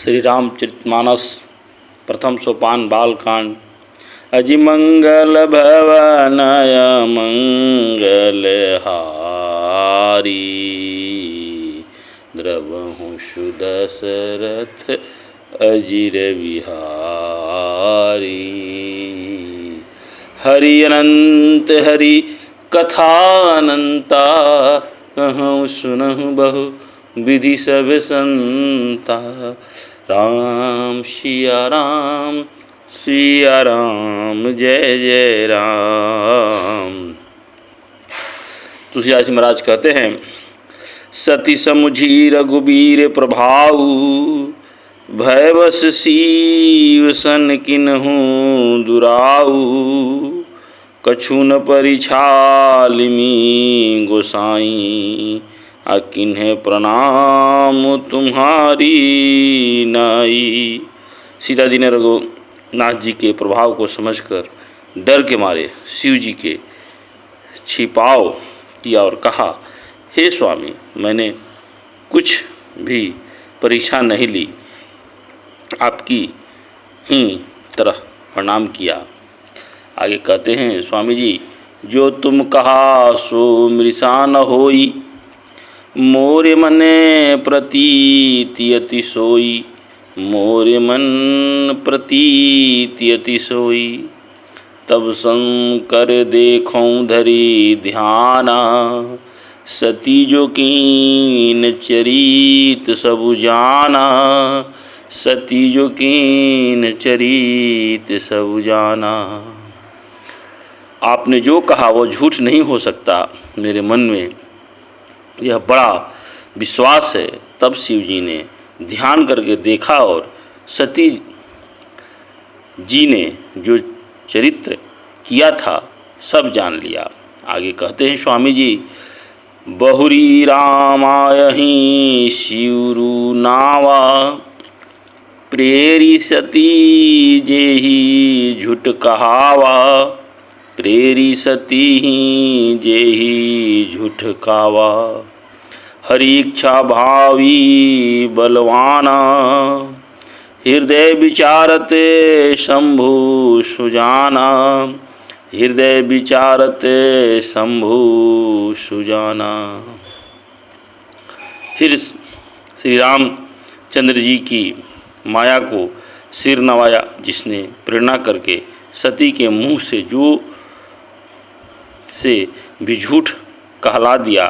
श्री रामचरितमानस प्रथम सोपान बालकांड। अजि मंगल भवनय मंगलहारी, द्रवहु सुदशरथ अजिर विहारी। हरि अनंत हरि कथानंता, कहूँ सुनहु बहु विधि सब संता। राम सिया राम जय जय राम। तुलसीदास जी महाराज कहते हैं, सती समुझी रघुबीर प्रभाऊ, भयवश सीव सन किन्हु दुराऊ। कछु न परिछालिमी गोसाई, किन्हें प्रणाम तुम्हारी नाई। सीता जी ने रघुनाथ जी के प्रभाव को समझकर डर के मारे शिव जी के छिपाव किया और कहा, हे स्वामी, मैंने कुछ भी परीक्षा नहीं ली, आपकी ही तरह प्रणाम किया। आगे कहते हैं, स्वामी जी, जो तुम कहा सो मृषा न होई, मोरे मने प्रतीति अति सोई। मोरे मन प्रतीति अति सोई, तब शंकर देखौं धरी ध्याना। सती जो कीन चरित सबु जाना, सती जो कीन चरित सबु जाना। आपने जो कहा वो झूठ नहीं हो सकता, मेरे मन में यह बड़ा विश्वास है। तब शिव जी ने ध्यान करके देखा और सती जी ने जो चरित्र किया था सब जान लिया। आगे कहते हैं, स्वामी जी, बहुरी रामायहि शिवरु नावा। प्रेरी सती जेहि झूठ कहावा, प्रेरी सती जेहि झूठ कावा। हरि इच्छा भावी बलवाना, हृदय विचारत शंभु सुजाना। हृदय विचारत शंभु सुजाना। फिर श्री रामचंद्र जी की माया को सिर नवाया, जिसने प्रेरणा करके सती के मुंह से जो से भी झूठ कहला दिया।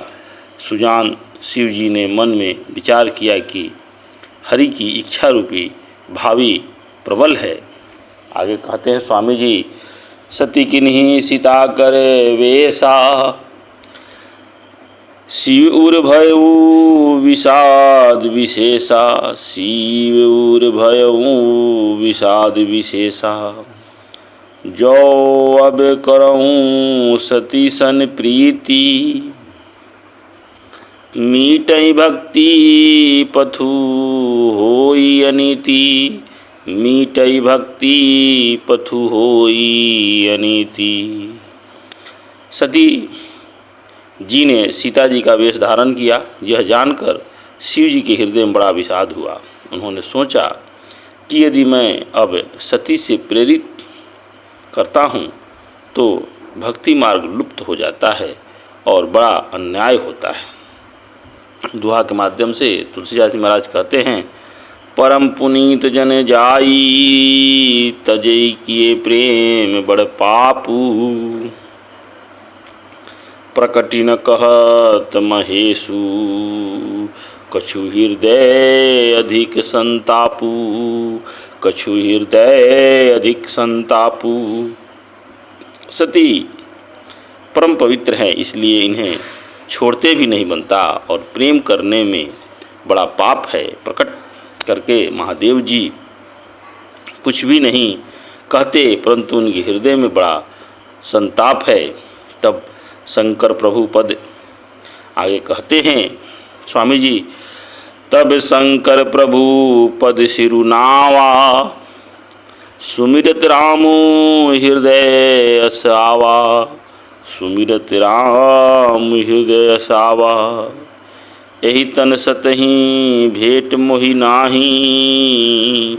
सुजान शिव जी ने मन में विचार किया कि हरि की इच्छा रूपी भावी प्रबल है। आगे कहते हैं, स्वामी जी, सती किन्हीं सीता करे वेशा। शिव उर भयऊ विषाद विशेषा। शिव उर भयऊ विषाद विशेषा। जो अब करऊँ सती सन प्रीति। मीटई भक्ति पथु होई अनीति। मीटई भक्ति पथु होई अनीति। सती जी ने सीता जी का वेश धारण किया। यह जानकर शिव जी के हृदय में बड़ा विषाद हुआ। उन्होंने सोचा कि यदि मैं अब सती से प्रेरित करता हूँ तो भक्ति मार्ग लुप्त हो जाता है और बड़ा अन्याय होता है। दुआ के माध्यम से तुलसीदास जी महाराज कहते हैं, परम पुनीत जन जाई, तजई किए प्रेम बड़ पापू। प्रकटी न कहत महेशु, कछु हृदय अधिक संतापू। कछु हृदय अधिक संतापू। सती परम पवित्र है, इसलिए इन्हें छोड़ते भी नहीं बनता और प्रेम करने में बड़ा पाप है। प्रकट करके महादेव जी कुछ भी नहीं कहते, परंतु उनके हृदय में बड़ा संताप है। तब शंकर प्रभु पद आगे कहते हैं, स्वामी जी, तब शंकर प्रभु पद सिरुनावा। सुमिरत रामो हृदय असावा। सुमिरत राम हृदय सावा। यही तन सतही भेट मोहि नाही।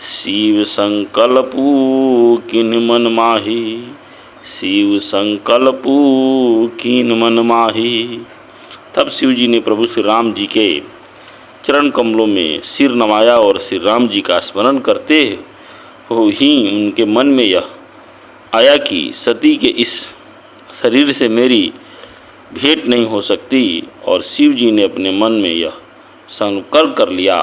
शिव संकल्पू किन मन माही, शिव संकल्पू कीन मन माही। तब शिव जी ने प्रभु श्री राम जी के चरण कमलों में सिर नवाया और श्री राम जी का स्मरण करते हो ही उनके मन में यह आया कि सती के इस शरीर से मेरी भेंट नहीं हो सकती। और शिव जी ने अपने मन में यह संकल्प कर लिया।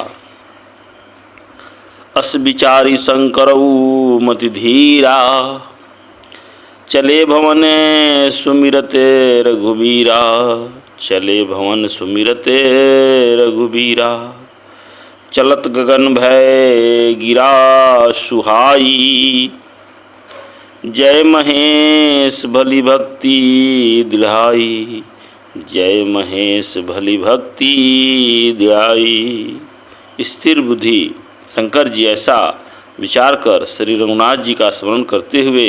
अस विचारी शंकरऊ मति धीरा, चले भवन सुमिरते रघुबीरा, चले भवन सुमिरते रघुबीरा। चलत गगन भय गिरा सुहाई, जय महेश भली भक्ति दिलाई, जय महेश भली भक्ति दिलाई। स्थिर बुद्धि शंकर जी ऐसा विचार कर श्री रघुनाथ जी का स्मरण करते हुए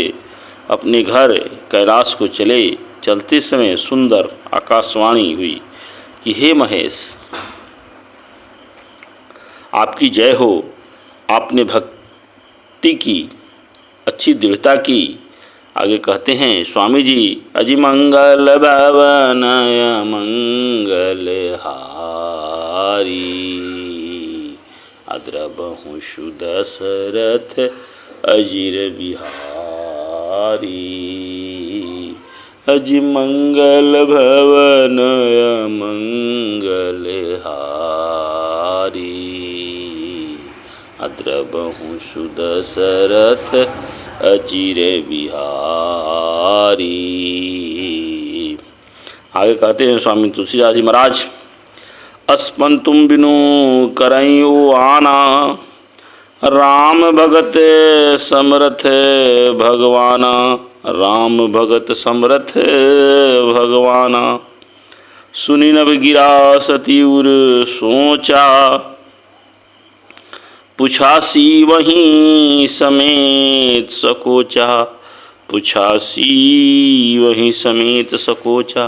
अपने घर कैलाश को चले। चलते समय सुंदर आकाशवाणी हुई कि हे महेश, आपकी जय हो। आपने भक्ति की अच्छी दृढ़ता की। आगे कहते हैं स्वामी जी, अजि मंगल भवन मंगल हारी, अद्रबहु सुदशरथ अजिर बिहारी। अजि मंगल भवन मंगल हारी, अद्रबहु सुदशरथ अचिर बिहारी। आगे कहते हैं स्वामी तुलसीदास जी महाराज, अस्पन तुम बिनु करइयो आना, राम भगत समरथ भगवाना, राम भगत समरथ भगवाना। सुनि नभ गिरा सती उर सोचा, पुछासी वहीं समेत सकोचा, पुछासी वहीं समेत सकोचा।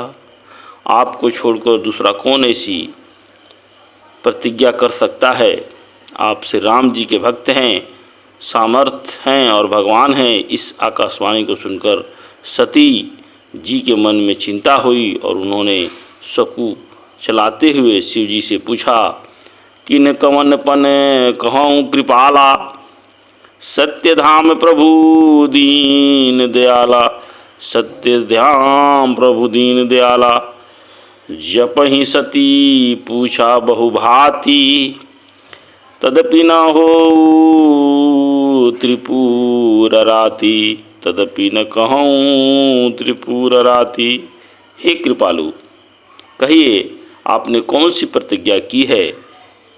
आपको छोड़कर दूसरा कौन ऐसी प्रतिज्ञा कर सकता है। आप श्री राम जी के भक्त हैं, सामर्थ हैं और भगवान हैं। इस आकाशवाणी को सुनकर सती जी के मन में चिंता हुई और उन्होंने सकू चलाते हुए शिव जी से पूछा, किन कवन पन कहूँ कृपाला, सत्य धाम प्रभु दीन दयाला, सत्य धाम प्रभु दीन दयाला। जपहि सती पूछा बहुभांति, तदपि न हो त्रिपुर राति, तदपि न कहूँ त्रिपुर राति। हे कृपालु, कहिए आपने कौन सी प्रतिज्ञा की है।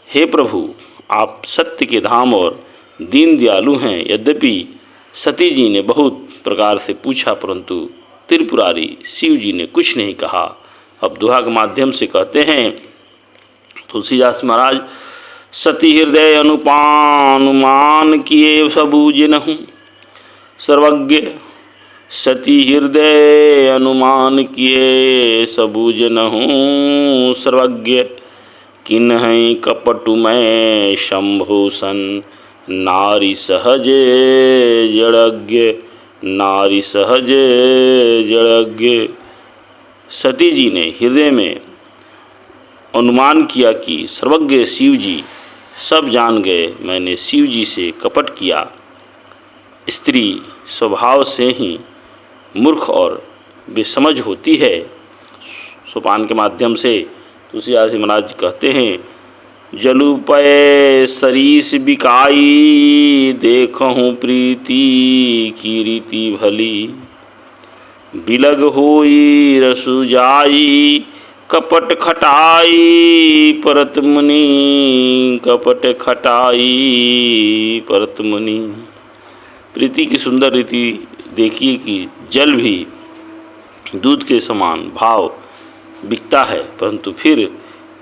हे प्रभु, आप सत्य के धाम और दीन दयालु हैं। यद्यपि सती जी ने बहुत प्रकार से पूछा परंतु त्रिपुरारी शिव जी ने कुछ नहीं कहा। अब दोहा के माध्यम से कहते हैं तुलसीदास महाराज, सती हृदय अनुपानुमान किए सबूजिनहु सर्वज्ञ, सती हृदय अनुमान किए सबूजिनहु सर्वज्ञ। किन्हीं कपटु में शंभूषण, नारी सहज जड़ज्ञ, नारी सहज जड़ज्ञ। सती जी ने हृदय में अनुमान किया कि सर्वज्ञ शिव जी सब जान गए, मैंने शिव जी से कपट किया। स्त्री स्वभाव से ही मूर्ख और बेसमझ होती है। सोपान के माध्यम से तुलसीदास जी महाराज कहते हैं, जलु पय सरीस बिकाई, देखहूँ प्रीति की रीति भली। बिलग होई रसु जाई, कपट खटाई परत मुनि, कपट खटाई परत मुनि। प्रीति की सुंदर रीति देखिए कि जल भी दूध के समान भाव बिकता है, परंतु फिर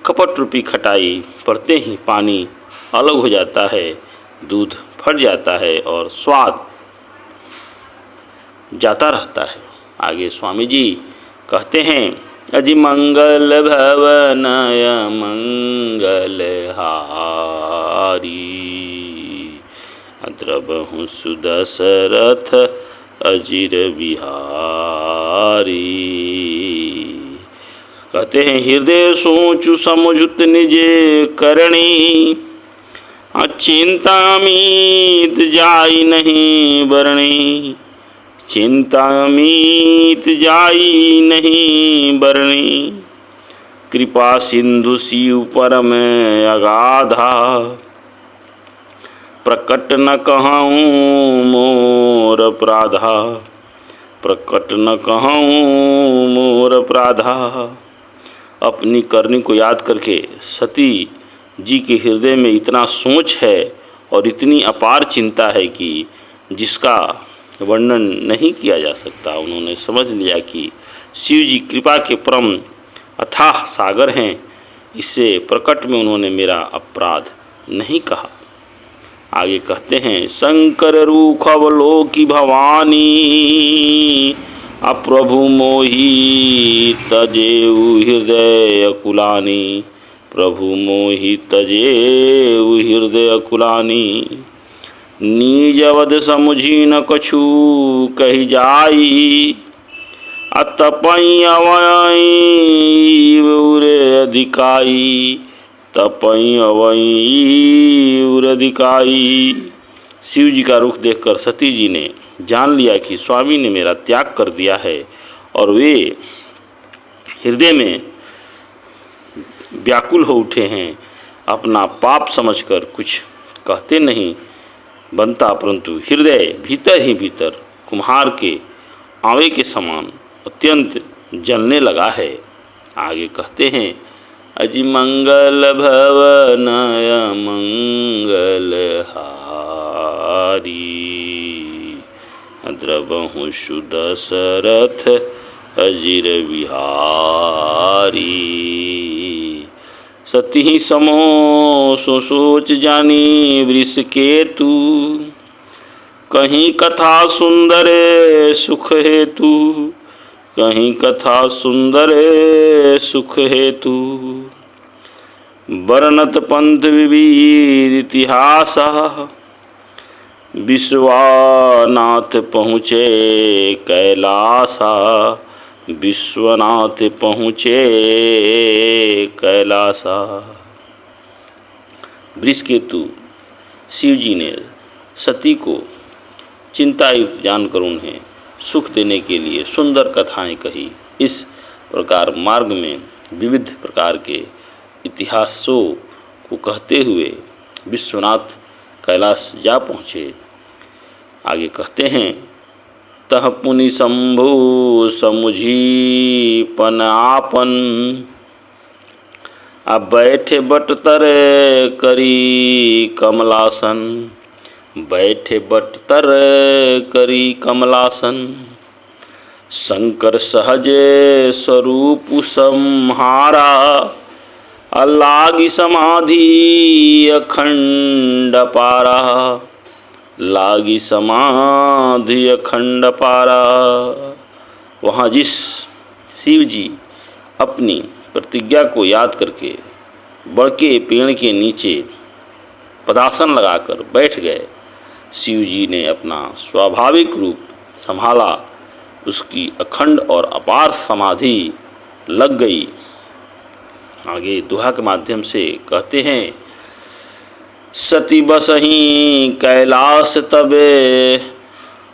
कपट रूपी खटाई पड़ते ही पानी अलग हो जाता है, दूध फट जाता है और स्वाद जाता रहता है। आगे स्वामी जी कहते हैं, अजि मंगल भवनय मंगल हारी। द्रवहु सुदशरथ अजिर बिहारी। कहते हैं हृदय सोचु समुझुत निज करणी, चिंतामीत जाई नहीं बरणी। चिंतामीत जाई नहीं बरणी। कृपा सिंधु शिव परम अगाधा, प्रकट न कहूँ मोर अपराधा। प्रकट न कहूँ मोर अपराधा। अपनी करनी को याद करके सती जी के हृदय में इतना सोच है और इतनी अपार चिंता है कि जिसका वर्णन नहीं किया जा सकता। उन्होंने समझ लिया कि शिव जी कृपा के परम अथाह सागर हैं, इससे प्रकट में उन्होंने मेरा अपराध नहीं कहा। आगे कहते हैं शंकर रूख अवलोकी भवानी, अप्रभु मोहि तजेउ हृदय अकुलानी। प्रभु मोहि तजेउ हृदय अकुलानी। निज अवध समुझी न कछु कही जाई, अतपई अवई उरे अधिकाई। तपई अवई उर अधिकाई। शिव जी का रुख देखकर सती जी ने जान लिया कि स्वामी ने मेरा त्याग कर दिया है और वे हृदय में व्याकुल हो उठे हैं। अपना पाप समझकर कुछ कहते नहीं बनता, परंतु हृदय भीतर ही भीतर कुम्हार के आंवे के समान अत्यंत जलने लगा है। आगे कहते हैं अजि मंगल भवनय मंगल हारी। द्रवहु सुदशरथ अजिर बिहारी। सती समो सो सोच जानी वृष केतु, कहीं कथा सुंदर सुख हेतु। कहीं कथा सुंदर सुख हेतु। वर्णत पंथ विविध इतिहासा, विश्वनाथ पहुँचे कैलासा। विश्वनाथ पहुँचे कैलासा। वृषकेतु शिव जी ने सती को चिंतायुक्त जानकर उन्हें सुख देने के लिए सुंदर कथाएं कही। इस प्रकार मार्ग में विविध प्रकार के इतिहासों को कहते हुए विश्वनाथ कैलाश जा पहुँचे। आगे कहते हैं तह पुनि शंभु समुझी पन आपन, अब बैठे बट तर करी कमलासन। बैठे बट तर करी कमलासन। शंकर सहज स्वरूप संहारा, लागी समाधि अखंड पारा। लागी समाधि अखंड पारा। वहाँ जिस शिव जी अपनी प्रतिज्ञा को याद करके बड़के पेड़ के नीचे पदासन लगाकर बैठ गए, शिव जी ने अपना स्वाभाविक रूप संभाला। उसकी अखंड और अपार समाधि लग गई। आगे दोहा के माध्यम से कहते हैं सती बसही कैलाश तबे,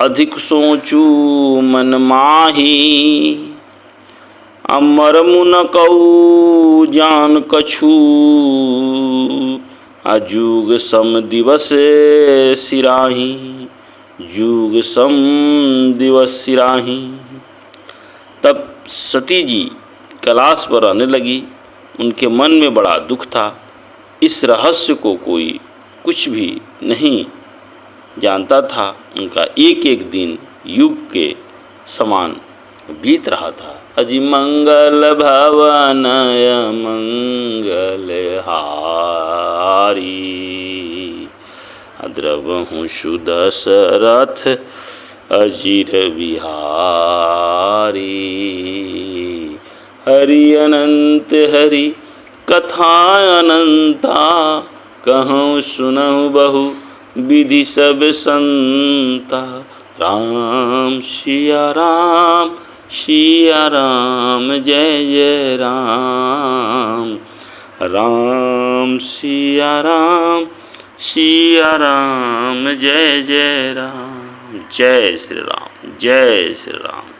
अधिक सोचू मन माही। अमर मुन कऊ जान कछु, अजुग सम दिवस सिराही। जुग सम दिवस सिराही। तब सती जी कैलाश पर रहने लगी। उनके मन में बड़ा दुख था। इस रहस्य को कोई कुछ भी नहीं जानता था। उनका एक एक दिन युग के समान बीत रहा था। अजि मंगल भवनय मंगल हारी। द्रवहु सुदशरथ अजिर बिहारी। हरि अनंत हरि कथा अनंता, कहूँ सुनहु बहु विधि सब संता। राम सिया राम जय जय राम। राम सिया राम जय जय राम। जय श्री राम, जय श्री राम।